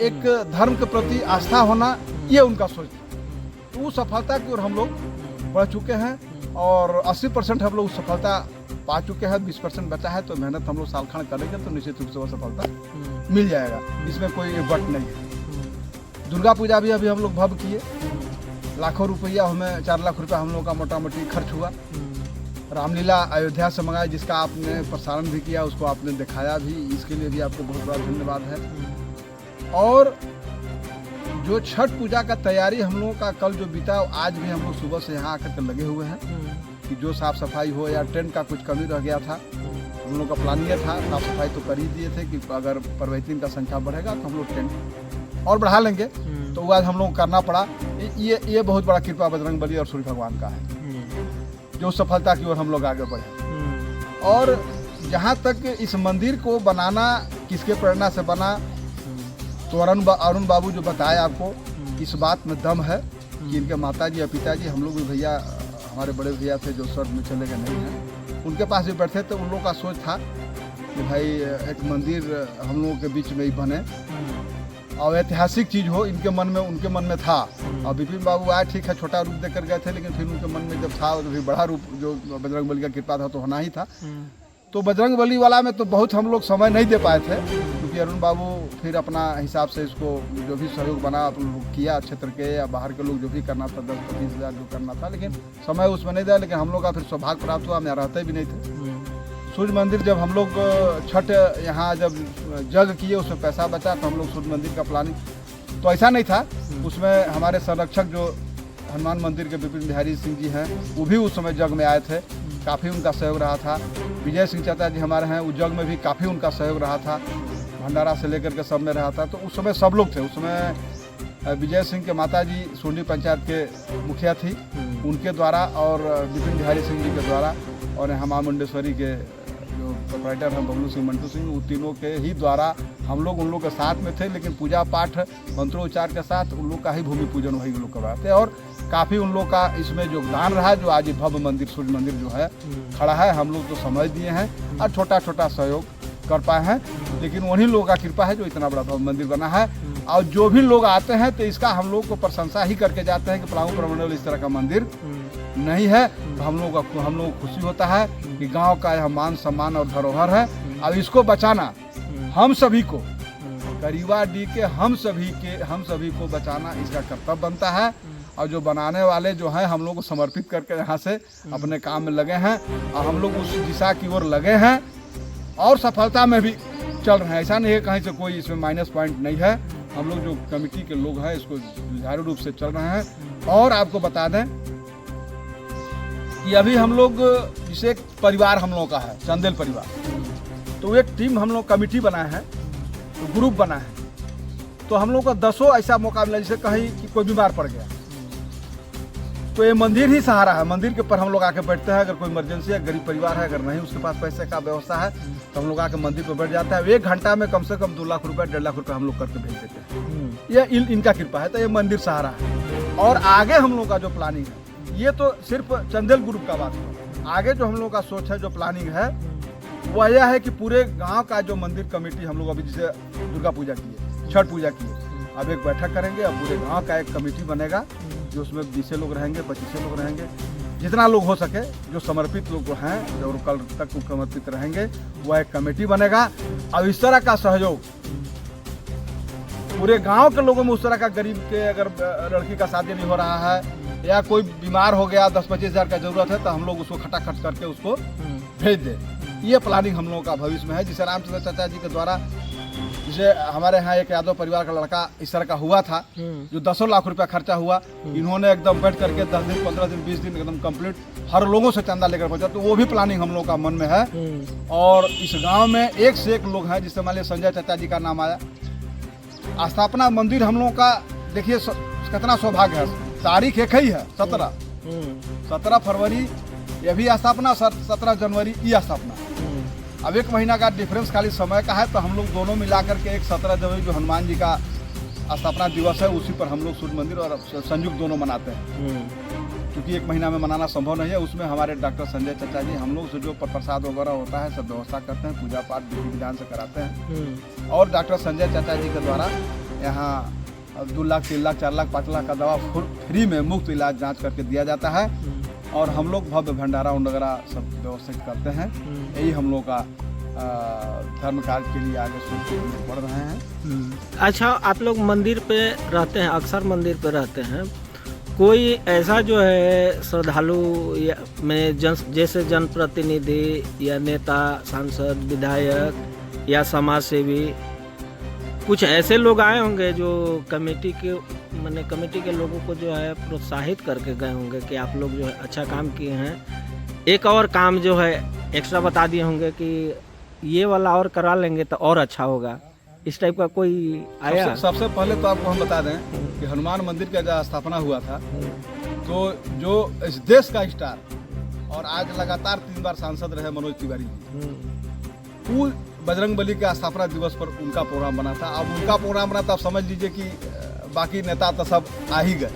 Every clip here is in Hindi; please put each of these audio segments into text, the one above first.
एक धर्म के प्रति आस्था होना, ये उनका सोच था। तो उस सफलता की ओर हम लोग बढ़ चुके हैं और 80% हम लोग उस सफलता पा चुके हैं। 20% बचा है, तो मेहनत हम लोग सालखंड करेंगे तो निश्चित रूप से वो सफलता मिल जाएगा, इसमें कोई वट नहीं है। दुर्गा पूजा भी अभी हम लोग भव्य किए, लाखों रुपया, हमें 4 लाख रुपया हम लोग का मोटा मोटी खर्च हुआ। रामलीला अयोध्या से मंगाया, जिसका आपने प्रसारण भी किया, उसको आपने दिखाया भी, इसके लिए भी आपको बहुत बड़ा धन्यवाद है। और जो छठ पूजा का तैयारी हम लोगों का कल जो बीता, आज भी हम लोग सुबह से यहाँ आकर के लगे हुए हैं कि जो साफ सफाई हो, या टेंट का कुछ कमी रह गया था, हम लोग का प्लान ये था, साफ सफाई तो कर ही दिए थे कि अगर पर्वतीन का संख्या बढ़ेगा तो हम लोग टेंट और बढ़ा लेंगे, तो वो आज हम लोग करना पड़ा। ये बहुत बड़ा कृपा बजरंग बली और सूर्य भगवान का है, जो सफलता की ओर हम लोग आगे बढ़े। और जहाँ तक इस मंदिर को बनाना किसके प्रेरणा से बना, तो अरुण बाबू जो बताए आपको, इस बात में दम है कि इनके माताजी या पिताजी, हम लोग भी भैया, हमारे बड़े भैया थे जो स्वर्ग में चले गए नहीं हैं, उनके पास भी बैठे थे। उन लोगों का सोच था कि भाई एक मंदिर हम लोगों के बीच में ही बने और ऐतिहासिक चीज़ हो, इनके मन में, उनके मन में था। और विपिन बाबू आए, ठीक है, छोटा रूप देकर गए थे, लेकिन फिर उनके मन में जब था तो फिर बड़ा रूप, जो बजरंग बली का कृपा था तो होना ही था। तो बजरंग बली वाला में तो बहुत हम लोग समय नहीं दे पाए थे, क्योंकि अरुण बाबू फिर अपना हिसाब से इसको जो भी सहयोग बना किया, क्षेत्र के या बाहर के लोग जो भी करना था, 10-20 हज़ार जो करना था, लेकिन समय उसमें नहीं दिया। लेकिन हम लोग का फिर सौभाग्य प्राप्त हुआ, हम यहाँ रहते भी नहीं थे। सूर्य मंदिर जब हम लोग छठ यहाँ जब जग किए, उसमें पैसा बचा, तो हम लोग सूर्य मंदिर का प्लानिंग, तो ऐसा नहीं था, उसमें हमारे संरक्षक जो हनुमान मंदिर के विपिन बिहारी सिंह जी हैं, वो भी उस समय जग में आए थे, काफ़ी उनका सहयोग रहा था। विजय सिंह चाचा जी हमारे हैं, उस जग में भी काफ़ी उनका सहयोग रहा था, भंडारा से लेकर के सब में रहा था। तो उस समय सब लोग थे। उस समय विजय सिंह के माता जी सोंडी पंचायत के मुखिया थी, उनके द्वारा, और विपिन बिहारी सिंह जी के द्वारा, और हमा मुंडेश्वरी के जो प्रोप्राइटर हैं बबलू सिंह, मंटू सिंह, उन तीनों के ही द्वारा हम लोग उन लोग के साथ में थे। लेकिन पूजा पाठ मंत्रोच्चार के साथ उन लोग का ही भूमि पूजन वही लोग करवाते थे, और काफ़ी उन लोग का इसमें योगदान रहा, जो आज भव्य मंदिर सूर्य मंदिर जो है खड़ा है। हम लोग तो समझ दिए हैं और छोटा छोटा सहयोग कर पाए हैं, लेकिन उन्हीं लोगों का कृपा है जो इतना बड़ा भव्य मंदिर बना है। और जो भी लोग आते हैं तो इसका हम लोग को प्रशंसा ही करके जाते हैं कि पलामू प्रमंडल इस तरह का मंदिर नहीं है। तो हम लोग को खुशी होता है कि गांव का यह मान सम्मान और धरोहर है। अब इसको बचाना हम सभी को, करीवा डी के हम सभी को बचाना इसका कर्तव्य बनता है। और जो बनाने वाले जो हैं, हम लोग को समर्पित करके यहाँ से अपने काम में लगे हैं, और हम लोग उस दिशा की ओर लगे हैं और सफलता में भी चल रहे हैं। ऐसा नहीं है कहीं से कोई इसमें माइनस पॉइंट नहीं है। हम लोग जो कमेटी के लोग हैं इसको सुचारू रूप से चल रहे हैं। और आपको बता दें कि अभी हम लोग, जिसे एक परिवार हम लोगों का है, चंदेल परिवार, तो एक टीम हम लोग कमेटी बनाए हैं, तो ग्रुप बना है। तो हम लोग का 10 ऐसा मौका मिला, जैसे कहीं कि कोई बीमार पड़ गया, तो ये मंदिर ही सहारा है। मंदिर के ऊपर हम लोग आके बैठते हैं। अगर कोई इमरजेंसी है, गरीब परिवार है, अगर नहीं उसके पास पैसे का व्यवस्था है, तो हम लोग आके मंदिर पर बैठ जाते हैं। 1 घंटा में कम से कम 2 लाख रुपए 1.5 लाख रुपए हम लोग करके भेज देते हैं। ये इनका कृपा है, तो ये मंदिर सहारा है। और आगे हम लोग का जो प्लानिंग है, ये तो सिर्फ चंदेल ग्रुप का बात है। आगे जो हम लोग का सोच है, जो प्लानिंग है, वो यह है कि पूरे गाँव का जो मंदिर कमेटी हम लोग अभी जैसे दुर्गा पूजा किए, छठ पूजा किए, अब एक बैठक करेंगे और पूरे गाँव का एक कमेटी बनेगा, जो उसमें 20 लोग रहेंगे, 25 लोग रहेंगे, जितना लोग हो सके, जो समर्पित लोग हैं, जो कल तक समर्पित रहेंगे, वह एक कमेटी बनेगा। अब इस तरह का सहयोग पूरे गांव के लोगों में, उस तरह का गरीब के अगर लड़की का शादी नहीं हो रहा है या कोई बीमार हो गया, 10-25 हज़ार का जरूरत है, तो हम लोग उसको खटाखट करके उसको भेज दें। ये प्लानिंग हम लोगों का भविष्य में है। जिसे रामचंद्र चाचा जी के द्वारा, जिसे हमारे यहाँ एक यादव परिवार का लड़का इस तरह का हुआ था, जो 10 लाख रुपया खर्चा हुआ, इन्होंने एकदम बैठ करके 10 दिन, 15 दिन, 20 दिन एकदम कंप्लीट हर लोगों से चंदा लेकर पहुंचा। तो वो भी प्लानिंग हम लोग का मन में है। और इस गांव में एक से एक लोग हैं, जिससे मान लिया संजय चाचा जी का नाम आया। स्थापना मंदिर हम लोगों का, देखिए कितना सौभाग्य है। तारीख एक ही है, 17 फरवरी ये भी स्थापना, 17 जनवरी ये स्थापना। अब 1 महीना का डिफरेंस खाली समय का है, तो हम लोग दोनों मिलाकर के एक 17 जनवरी जो हनुमान जी का स्थापना दिवस है, उसी पर हम लोग सूर्य मंदिर और संयुक्त दोनों मनाते हैं। क्योंकि 1 महीना में मनाना संभव नहीं है। उसमें हमारे डॉक्टर संजय चाचा जी हम लोग से जो प्रसाद वगैरह होता है सब व्यवस्था करते हैं, पूजा पाठ विधि विधान से कराते हैं। और डॉक्टर संजय चाचा जी के द्वारा यहाँ 2 लाख 3 लाख 4 लाख 5 लाख का दवा फ्री में मुफ्त इलाज जांच करके दिया जाता है। और हम लोग भव्य भंडारा वगैरह सब व्यवस्थित करते हैं। यही हम लोग का धर्म कार्य के लिए आगे बढ़ रहे हैं। अच्छा, आप लोग मंदिर पे रहते हैं, अक्सर मंदिर पे रहते हैं, कोई ऐसा जो है श्रद्धालु में जैसे जनप्रतिनिधि या नेता, सांसद, विधायक या समाज सेवी, कुछ ऐसे लोग आए होंगे जो कमेटी के लोगों को जो है प्रोत्साहित करके गए होंगे कि आप लोग जो है अच्छा काम किए हैं, एक और काम जो है एक्स्ट्रा बता दिए होंगे कि ये वाला और करा लेंगे तो और अच्छा होगा, इस टाइप का कोई आया? सबसे पहले तो आपको हम बता दें कि हनुमान मंदिर का जब स्थापना हुआ था तो जो इस देश का स्टार और आज लगातार 3 बार सांसद रहे मनोज तिवारी जी, वो बजरंगबली के स्थापना दिवस पर उनका प्रोग्राम बना था। अब उनका प्रोग्राम बना था, आप समझ लीजिए कि बाकी नेता तो सब आ ही गए।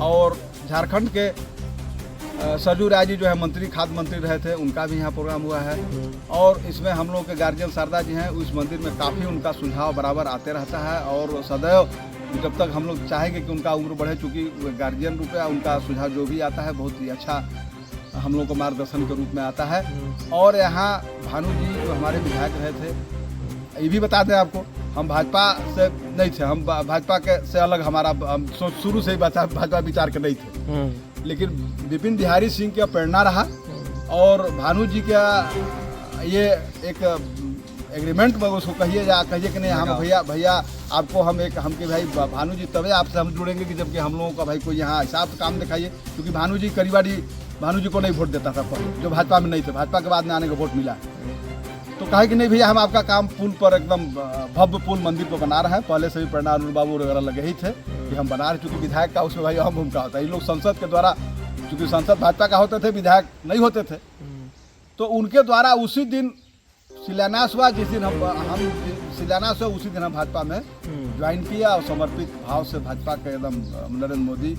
और झारखंड के सरजू राय जी जो है मंत्री, खाद्य मंत्री रहे थे, उनका भी यहाँ प्रोग्राम हुआ है। और इसमें हम लोग के गार्जियन शारदा जी हैं, उस मंदिर में काफ़ी उनका सुझाव बराबर आते रहता है। और सदैव जब तक हम लोग चाहेंगे कि उनका उम्र बढ़े, चूँकि गार्जियन रूप में उनका सुझाव जो भी आता है बहुत ही अच्छा हम लोग को मार्गदर्शन के रूप में आता है। और यहाँ भानु जी जो हमारे विधायक रहे थे, ये भी बता दें आपको, हम भाजपा से नहीं थे, हम भाजपा के से अलग, हमारा हम शुरू से ही भाजपा विचार के नहीं थे। लेकिन विपिन बिहारी सिंह का प्रेरणा रहा और भानु जी का ये एक एग्रीमेंट में उसको कहिए कि नहीं, हम भैया आपको हम कि भाई भानु जी तभी आपसे हम जुड़ेंगे कि जबकि हम लोगों का भाई कोई यहाँ ऐसा काम दिखाइए। क्योंकि भानु जी करीबारी भानु जी को नहीं वोट देता था पहले, जो भाजपा में नहीं थे, भाजपा के बाद में आने का वोट मिला। तो कहे कि नहीं भैया हम आपका काम पुल पर एकदम भव्य पुल मंदिर पर बना रहे हैं। पहले से भी प्रेरणा अरुण बाबू वगैरह लगे ही थे कि हम बना रहे, चूँकि विधायक का उसमें भाई अहम भूमिका होता है। ये लोग संसद के द्वारा, चूँकि संसद भाजपा का होते थे, विधायक नहीं होते थे, तो उनके द्वारा उसी दिन शिलान्यास हुआ। जिस दिन हम शिलान्यास हुआ उसी दिन हम भाजपा में ज्वाइन किया और समर्पित भाव से भाजपा के एकदम नरेंद्र मोदी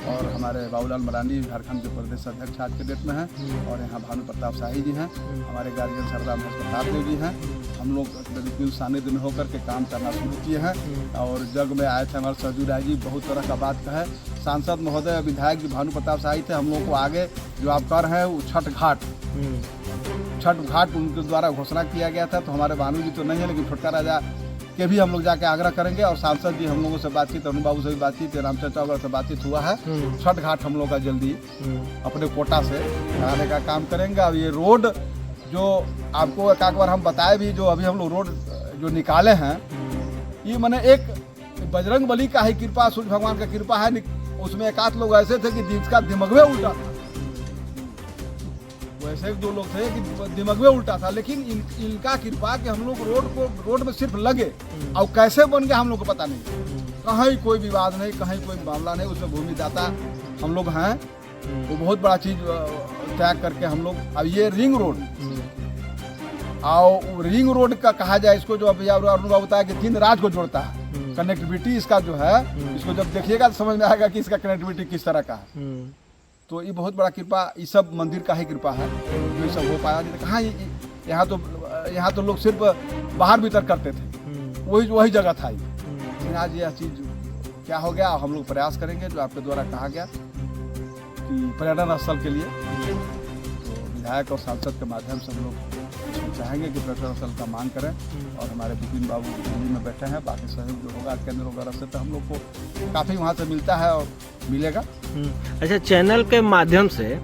और हमारे बाबूलाल मरांडी झारखंड के प्रदेश अध्यक्ष आज के डेट में हैं। और यहाँ भानु प्रताप शाही जी हैं, हमारे गार्जियन सरदार महेश प्रताप देव जी हैं। हम लोग बिल्कुल सानिध्य में होकर के काम करना शुरू किए हैं। और जग में आए थे हमारे सरजू राय जी, बहुत तरह का बात कहे। सांसद महोदय विधायक जी भानु प्रताप शाही थे। हम लोग को आगे जो आप कर रहे हैं वो छठ घाट उनके द्वारा घोषणा किया गया था। तो हमारे भानु जी तो नहीं है, लेकिन छोटका राजा के भी हम लोग जाके आग्रह करेंगे। और सांसद जी हम लोगों से बातचीत, अरुण बाबू से भी बातचीत, रामचंद्र वगैरह से बातचीत हुआ है। छठ घाट हम लोग का जल्दी अपने कोटा से कराने का काम करेंगे। और ये रोड जो आपको एक बार हम बताए भी, जो अभी हम लोग रोड जो निकाले हैं, ये मैंने एक बजरंगबली का ही कृपा, सूर्य भगवान का कृपा है। उसमें एक आध लोग ऐसे थे कि जिसका दिमाग में उल्टा था, वैसे 2 लोग थे कि दिमाग में उल्टा था, लेकिन इनका कृपा कि हम लोग रोड में सिर्फ लगे। और कैसे बन गया हम लोग को पता नहीं, कहीं कोई विवाद नहीं, कहीं कोई मामला नहीं। उसमें भूमिदाता हम लोग हैं, वो बहुत बड़ा चीज त्याग करके हम लोग। अब ये रिंग रोड, और रिंग रोड का कहा जाए इसको, जो अभी अरुण बाबू बताया कि 3 राज्य को जोड़ता है, कनेक्टिविटी इसका जो है, इसको जब देखिएगा तो समझ में आएगा कि इसका कनेक्टिविटी किस तरह का है। तो ये बहुत बड़ा कृपा, ये सब मंदिर का ही कृपा है जो ये सब हो पाया। कहाँ यहाँ तो लोग सिर्फ बाहर भीतर करते थे, वही जगह था। लेकिन आज यह चीज़ क्या हो गया, हम लोग प्रयास करेंगे जो आपके द्वारा कहा गया कि पर्यटन स्थल के लिए, तो विधायक और सांसद के माध्यम से हम लोग चाहेंगे कि पर्यटन स्थल का मांग करें। और हमारे विपिन बाबू दिल्ली में बैठे हैं, बाकी सहयोग जो होगा केंद्र वगैरह से, तो हम लोग को काफ़ी वहाँ से मिलता है और मिलेगा। अच्छा, चैनल के माध्यम से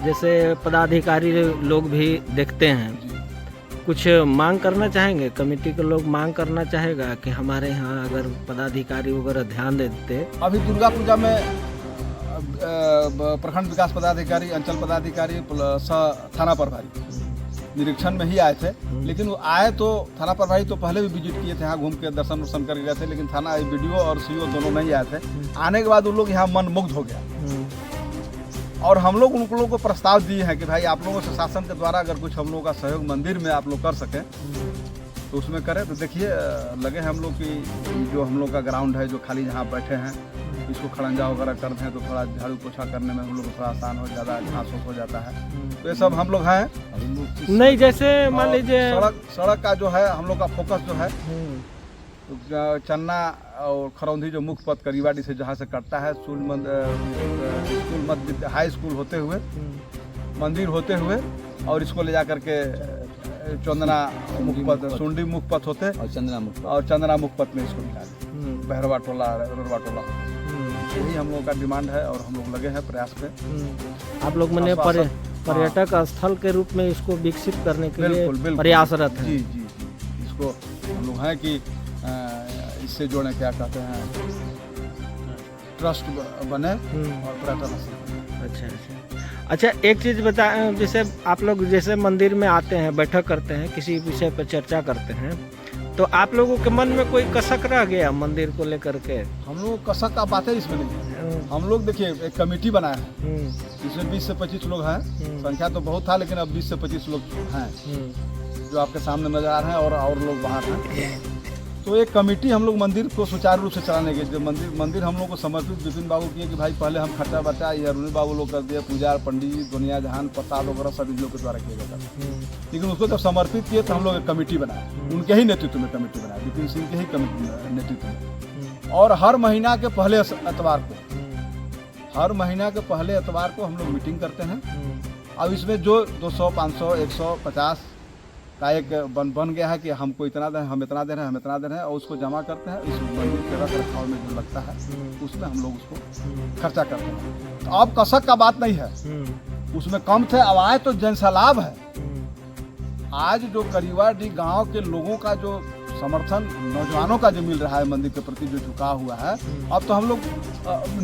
जैसे पदाधिकारी लोग भी देखते हैं, कुछ मांग करना चाहेंगे? कमेटी के लोग मांग करना चाहेगा कि हमारे यहाँ अगर पदाधिकारी वगैरह ध्यान देते। अभी दुर्गा पूजा में प्रखंड विकास पदाधिकारी, अंचल पदाधिकारी, थाना प्रभारी निरीक्षण में ही आए थे। लेकिन वो आए तो थाना प्रभारी तो पहले भी विजिट किए थे, यहाँ घूम के दर्शन वर्शन करके गए थे। लेकिन थाना वीडियो और सीओ दोनों नहीं आए थे। आने के बाद उन लोग यहाँ मन मुग्ध हो गया। और हम लोग उन लोगों को प्रस्ताव दिए हैं कि भाई आप लोगों से शासन के द्वारा अगर कुछ हम लोगों का सहयोग मंदिर में आप लोग कर सकें तो उसमें करें। तो देखिए लगे हैं हम लोग की जो हम लोग का ग्राउंड है, जो खाली जहाँ बैठे हैं, इसको खड़ंजा वगैरह करते हैं तो थोड़ा झाड़ू पोछा करने में हम लोग को थोड़ा आसान हो, ज़्यादा घास हो जाता है। तो ये सब हम लोग हैं नहीं, जैसे मान लीजिए सड़क का जो है हम लोग का फोकस जो है चन्ना और खरौंधी जो मुख्य पथ करीवाडी से जहाँ से कटता है स्कूल मध्य हाई स्कूल होते हुए मंदिर होते हुए और इसको ले जा करके चंदना मुख्य पथ सुंडी मुख्य पथ होते और चंदना मुख्य पथ में इसको निकाले बहरवा टोला ररवा टोला। यही हम लोगों का डिमांड है और हम लोग लगे हैं प्रयास पे। आप लोग मैंने पर्यटक स्थल के रूप में इसको विकसित करने के लिए प्रयासरत हैं। जी जी जी, इसको हम लोग हैं कि इससे जोड़े क्या कहते हैं ट्रस्ट बने और पर्यटन स्थल। अच्छा, एक चीज़ बता, जैसे आप लोग जैसे मंदिर में आते हैं, बैठक करते हैं, किसी विषय पर चर्चा करते हैं, तो आप लोगों के मन में कोई कसक रह गया मंदिर को लेकर के? हम लोग कसक का बात है इसमें नहीं। हम लोग देखिए एक कमेटी बनाया है, इसमें 20 से 25 लोग हैं। संख्या तो बहुत था लेकिन अब 20 से 25 लोग हैं जो आपके सामने नजर आ रहे हैं और लोग बाहर हैं। तो एक कमेटी हम लोग मंदिर को सुचारू रूप से चलाने के जो मंदिर हम लोग को समर्पित विपिन बाबू किए कि भाई पहले हम खर्चा बचा ये अरुण बाबू लोग कर दिए, पूजा पंडित दुनिया जहान प्रसाद वगैरह सब इन लोग के द्वारा किया जाता था। लेकिन उसको जब समर्पित किए तो हम लोग एक कमेटी बनाए, उनके ही नेतृत्व में कमेटी बनाए, विपिन सिंह के ही नेतृत्व में। और हर महीना के पहले एतवार को हम लोग मीटिंग करते हैं। अब इसमें जो 200 500 150 का एक बन गया है कि हमको इतना दें, हम इतना दे रहे हैं और उसको जमा करते हैं। इस मंदिर के रख रखाव में जो लगता है उसमें हम लोग उसको खर्चा करते हैं। तो अब कसक का बात नहीं है, उसमें कम थे, अब आए तो जनसलाभ है। आज जो करीवाडी गांव के लोगों का जो समर्थन नौजवानों का जो मिल रहा है मंदिर के प्रति जो झुकाव हुआ है, अब तो हम लोग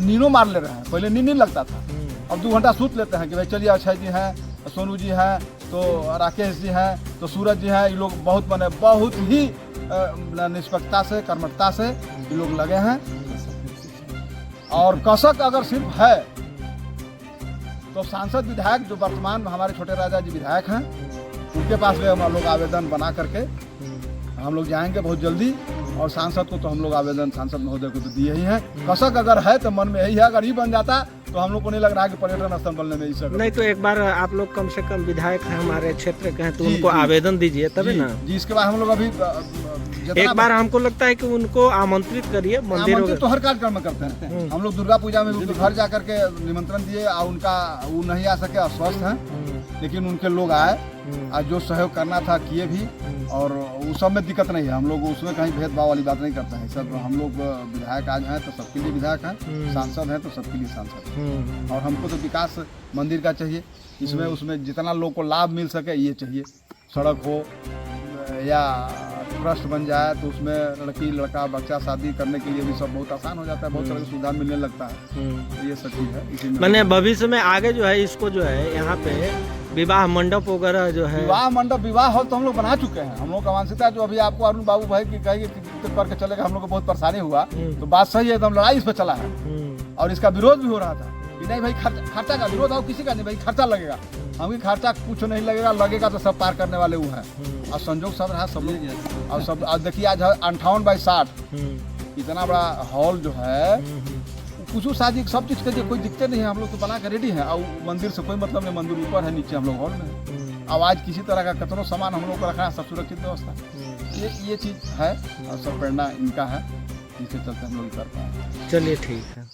नीनो मार ले रहे हैं। पहले नींद नहीं लगता था, अब 2 घंटा सूत लेते हैं कि भाई चलिए अक्षय जी हैं, सोनू जी हैं, तो राकेश जी हैं, तो सूरज जी हैं। ये लोग बहुत ही निष्पक्षता से कर्मठता से ये लोग लगे हैं। और कसक अगर सिर्फ है तो सांसद विधायक जो वर्तमान में हमारे छोटे राजा जी विधायक हैं, उनके पास भी हम लोग आवेदन बना करके हम लोग जाएंगे बहुत जल्दी। और सांसद को तो हम लोग आवेदन सांसद महोदय को तो दिए ही हैं। कसक अगर है तो मन में यही है, अगर ये बन जाता तो हम लोग को नहीं लग रहा कि पर्यटन स्थल बनने में इससे नहीं। तो एक बार आप लोग कम से कम विधायक हैं हमारे क्षेत्र के हैं, तो उनको आवेदन दीजिए तभी ना जी। इसके बाद हम लोग अभी एक बार हमको लगता है कि उनको आमंत्रित करिए मंदिर तो हर कार्यक्रम में करते हैं। हम लोग दुर्गा पूजा में उनके घर जा करके निमंत्रण दिए और उनका वो नहीं आ सके, अस्वस्थ हैं, लेकिन उनके लोग आए और जो सहयोग करना था किए भी। और उस सब में दिक्कत नहीं है, हम लोग उसमें कहीं भेदभाव वाली बात नहीं करते हैं। सब हम लोग विधायक आज हैं तो सबके लिए विधायक हैं, सांसद हैं तो सबके लिए सांसद हैं। और हमको तो विकास मंदिर का चाहिए, इसमें उसमें जितना लोग को लाभ मिल सके ये चाहिए। सड़क हो या ट्रस्ट बन जाए तो उसमें लड़की लड़का बच्चा शादी करने के लिए भी सब बहुत आसान हो जाता है, बहुत तरह की सुविधा मिलने लगता है। तो ये सब चीज़ है। इसी में मैंने भविष्य में आगे जो है इसको जो है यहाँ पे विवाह मंडप वगैरह जो है विवाह हॉल तो हम लोग बना चुके हैं। हम लोग का मानसिकता जो अभी आपको अरुण बाबू भाई की कहेंगे करके चलेगा, हम लोग को बहुत परेशानी हुआ तो बात सही है, तो हम लड़ाई इस पर चला है और इसका विरोध भी हो रहा था कि नहीं भाई खर्चा का विरोध और किसी का नहीं, भाई खर्चा लगेगा। हमें खर्चा कुछ नहीं लगेगा तो सब पार करने वाले वो हैं। और संजोग सब रहा सब लोग और सब देखिए आज 58x60 इतना बड़ा हॉल जो है, कुछ शादी सब चीज़ के कोई दिक्कत नहीं है। हम लोग तो बना के रेडी हैं और मंदिर से कोई मतलब नहीं, मंदिर ऊपर है, नीचे हम लोग हॉल में। अब आज किसी तरह का कतरो सामान हम लोग को रखा है, सब सुरक्षित व्यवस्था ये चीज़ है और सब प्रेरणा इनका है, जिसके चलते हम लोग कर पाए। चलिए ठीक है।